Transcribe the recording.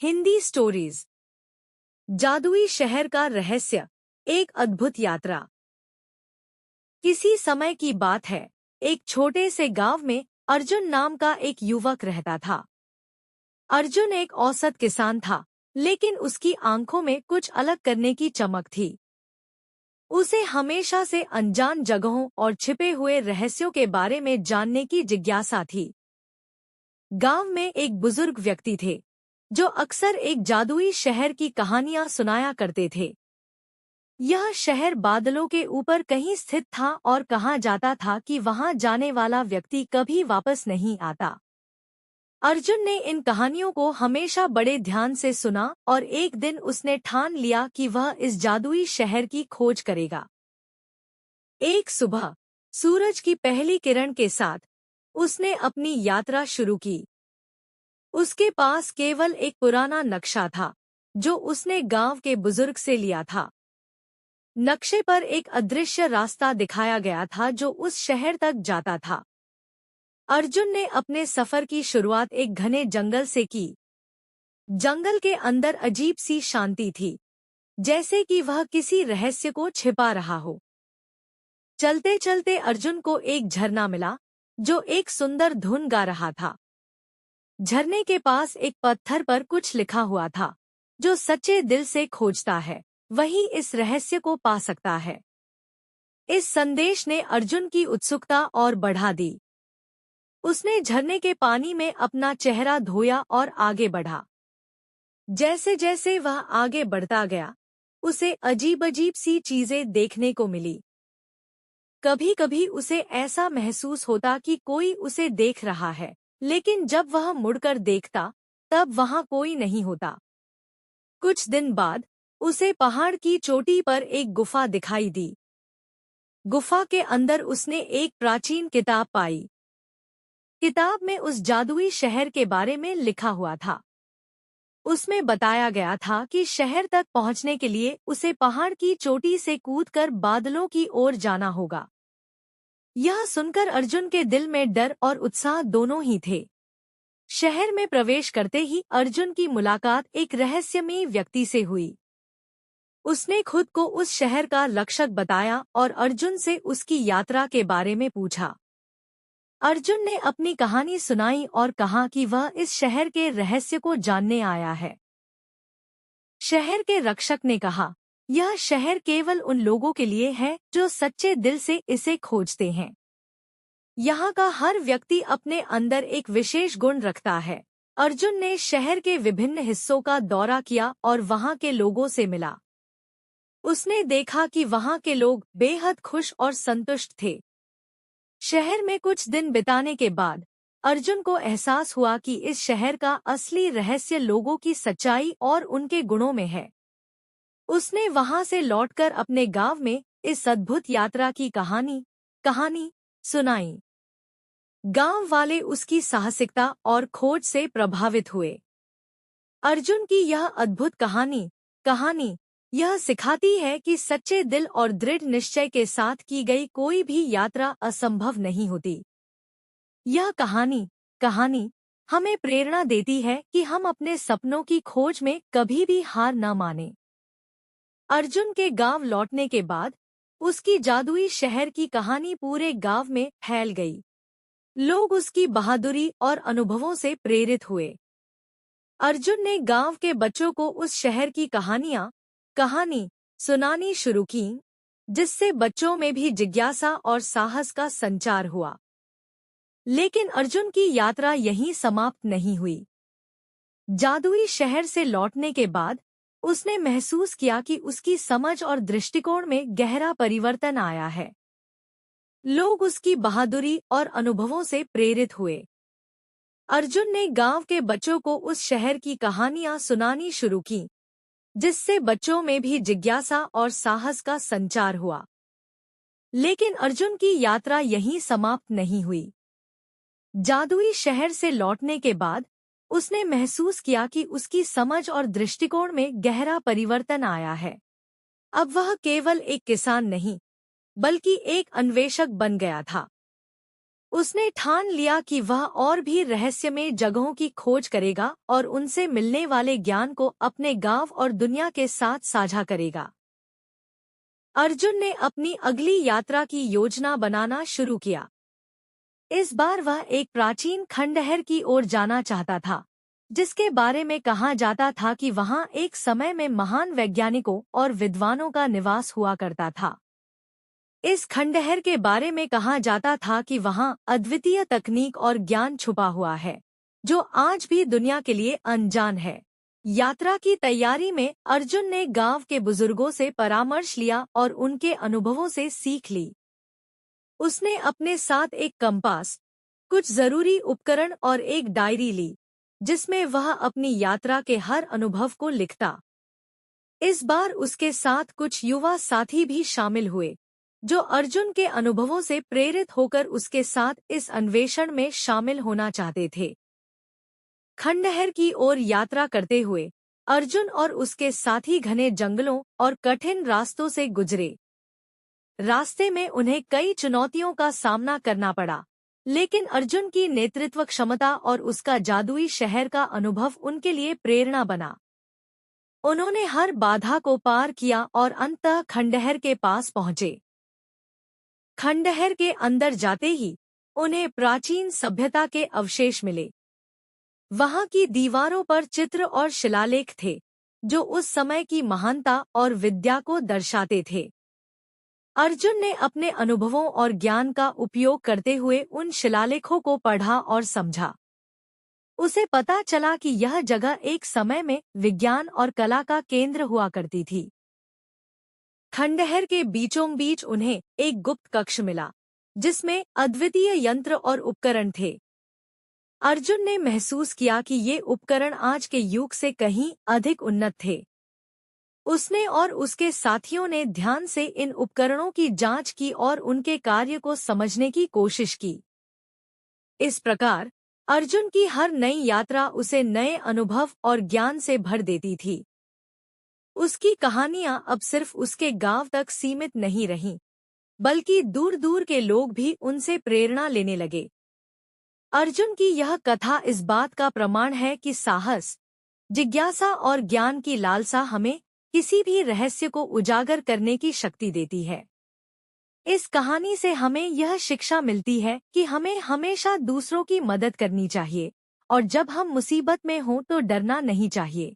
Hindi stories. जादुई शहर का रहस्य, एक अद्भुत यात्रा। किसी समय की बात है, एक छोटे से गांव में अर्जुन नाम का एक युवक रहता था। अर्जुन एक औसत किसान था, लेकिन उसकी आंखों में कुछ अलग करने की चमक थी। उसे हमेशा से अनजान जगहों और छिपे हुए रहस्यों के बारे में जानने की जिज्ञासा थी। गांव में एक बुजुर्ग व्यक्ति थे, जो अक्सर एक जादुई शहर की कहानियां सुनाया करते थे। यह शहर बादलों के ऊपर कहीं स्थित था और कहा जाता था कि वहां जाने वाला व्यक्ति कभी वापस नहीं आता। अर्जुन ने इन कहानियों को हमेशा बड़े ध्यान से सुना और एक दिन उसने ठान लिया कि वह इस जादुई शहर की खोज करेगा। एक सुबह सूरज की पहली किरण के साथ उसने अपनी यात्रा शुरू की। उसके पास केवल एक पुराना नक्शा था, जो उसने गांव के बुजुर्ग से लिया था। नक्शे पर एक अदृश्य रास्ता दिखाया गया था जो उस शहर तक जाता था। अर्जुन ने अपने सफर की शुरुआत एक घने जंगल से की। जंगल के अंदर अजीब सी शांति थी, जैसे कि वह किसी रहस्य को छिपा रहा हो। चलते चलते अर्जुन को एक झरना मिला, जो एक सुंदर धुन गा रहा था। झरने के पास एक पत्थर पर कुछ लिखा हुआ था, जो सच्चे दिल से खोजता है वही इस रहस्य को पा सकता है। इस संदेश ने अर्जुन की उत्सुकता और बढ़ा दी। उसने झरने के पानी में अपना चेहरा धोया और आगे बढ़ा। जैसे जैसे वह आगे बढ़ता गया, उसे अजीब अजीब सी चीजें देखने को मिली। कभी कभी उसे ऐसा महसूस होता कि कोई उसे देख रहा है, लेकिन जब वह मुड़कर देखता, तब वहां कोई नहीं होता। कुछ दिन बाद उसे पहाड़ की चोटी पर एक गुफा दिखाई दी। गुफा के अंदर उसने एक प्राचीन किताब पाई। किताब में उस जादुई शहर के बारे में लिखा हुआ था। उसमें बताया गया था कि शहर तक पहुंचने के लिए उसे पहाड़ की चोटी से कूदकर बादलों की ओर जाना होगा। यह सुनकर अर्जुन के दिल में डर और उत्साह दोनों ही थे। शहर में प्रवेश करते ही अर्जुन की मुलाकात एक रहस्यमयी व्यक्ति से हुई। उसने खुद को उस शहर का रक्षक बताया और अर्जुन से उसकी यात्रा के बारे में पूछा। अर्जुन ने अपनी कहानी सुनाई और कहा कि वह इस शहर के रहस्य को जानने आया है। शहर के रक्षक ने कहा, यह शहर केवल उन लोगों के लिए है जो सच्चे दिल से इसे खोजते हैं। यहाँ का हर व्यक्ति अपने अंदर एक विशेष गुण रखता है। अर्जुन ने शहर के विभिन्न हिस्सों का दौरा किया और वहाँ के लोगों से मिला। उसने देखा कि वहाँ के लोग बेहद खुश और संतुष्ट थे। शहर में कुछ दिन बिताने के बाद अर्जुन को एहसास हुआ कि इस शहर का असली रहस्य लोगों की सच्चाई और उनके गुणों में है। उसने वहां से लौटकर अपने गांव में इस अद्भुत यात्रा की कहानी सुनाई। गांव वाले उसकी साहसिकता और खोज से प्रभावित हुए। अर्जुन की यह अद्भुत कहानी यह सिखाती है कि सच्चे दिल और दृढ़ निश्चय के साथ की गई कोई भी यात्रा असंभव नहीं होती। यह कहानी हमें प्रेरणा देती है कि हम अपने सपनों की खोज में कभी भी हार न मानें। अर्जुन के गांव लौटने के बाद उसकी जादुई शहर की कहानी पूरे गांव में फैल गई। लोग उसकी बहादुरी और अनुभवों से प्रेरित हुए। अर्जुन ने गांव के बच्चों को उस शहर की कहानी सुनानी शुरू की, जिससे बच्चों में भी जिज्ञासा और साहस का संचार हुआ। लेकिन अर्जुन की यात्रा यहीं समाप्त नहीं हुई। जादुई शहर से लौटने के बाद उसने महसूस किया कि उसकी समझ और दृष्टिकोण में गहरा परिवर्तन आया है। लोग उसकी बहादुरी और अनुभवों से प्रेरित हुए। अर्जुन ने गांव के बच्चों को उस शहर की कहानियां सुनानी शुरू की, जिससे बच्चों में भी जिज्ञासा और साहस का संचार हुआ। लेकिन अर्जुन की यात्रा यहीं समाप्त नहीं हुई। जादुई शहर से लौटने के बाद उसने महसूस किया कि उसकी समझ और दृष्टिकोण में गहरा परिवर्तन आया है। अब वह केवल एक किसान नहीं, बल्कि एक अन्वेषक बन गया था। उसने ठान लिया कि वह और भी रहस्यमय जगहों की खोज करेगा और उनसे मिलने वाले ज्ञान को अपने गांव और दुनिया के साथ साझा करेगा। अर्जुन ने अपनी अगली यात्रा की योजना बनाना शुरू किया। इस बार वह एक प्राचीन खंडहर की ओर जाना चाहता था, जिसके बारे में कहा जाता था कि वहां एक समय में महान वैज्ञानिकों और विद्वानों का निवास हुआ करता था। इस खंडहर के बारे में कहा जाता था कि वहां अद्वितीय तकनीक और ज्ञान छुपा हुआ है, जो आज भी दुनिया के लिए अनजान है। यात्रा की तैयारी में अर्जुन ने गांव के बुजुर्गों से परामर्श लिया और उनके अनुभवों से सीख ली। उसने अपने साथ एक कंपास, कुछ जरूरी उपकरण और एक डायरी ली, जिसमें वह अपनी यात्रा के हर अनुभव को लिखता। इस बार उसके साथ कुछ युवा साथी भी शामिल हुए, जो अर्जुन के अनुभवों से प्रेरित होकर उसके साथ इस अन्वेषण में शामिल होना चाहते थे। खंडहर की ओर यात्रा करते हुए अर्जुन और उसके साथी घने जंगलों और कठिन रास्तों से गुजरे। रास्ते में उन्हें कई चुनौतियों का सामना करना पड़ा, लेकिन अर्जुन की नेतृत्व क्षमता और उसका जादुई शहर का अनुभव उनके लिए प्रेरणा बना। उन्होंने हर बाधा को पार किया और अंततः खंडहर के पास पहुंचे। खंडहर के अंदर जाते ही उन्हें प्राचीन सभ्यता के अवशेष मिले। वहां की दीवारों पर चित्र और शिलालेख थे, जो उस समय की महानता और विद्या को दर्शाते थे। अर्जुन ने अपने अनुभवों और ज्ञान का उपयोग करते हुए उन शिलालेखों को पढ़ा और समझा। उसे पता चला कि यह जगह एक समय में विज्ञान और कला का केंद्र हुआ करती थी। खंडहर के बीचों बीच उन्हें एक गुप्त कक्ष मिला, जिसमें अद्वितीय यंत्र और उपकरण थे। अर्जुन ने महसूस किया कि ये उपकरण आज के युग से कहीं अधिक उन्नत थे। उसने और उसके साथियों ने ध्यान से इन उपकरणों की जांच की और उनके कार्य को समझने की कोशिश की। इस प्रकार अर्जुन की हर नई यात्रा उसे नए अनुभव और ज्ञान से भर देती थी। उसकी कहानियां अब सिर्फ उसके गांव तक सीमित नहीं रहीं, बल्कि दूर दूर के लोग भी उनसे प्रेरणा लेने लगे। अर्जुन की यह कथा इस बात का प्रमाण है कि साहस, जिज्ञासा और ज्ञान की लालसा हमें किसी भी रहस्य को उजागर करने की शक्ति देती है। इस कहानी से हमें यह शिक्षा मिलती है कि हमें हमेशा दूसरों की मदद करनी चाहिए और जब हम मुसीबत में हों तो डरना नहीं चाहिए।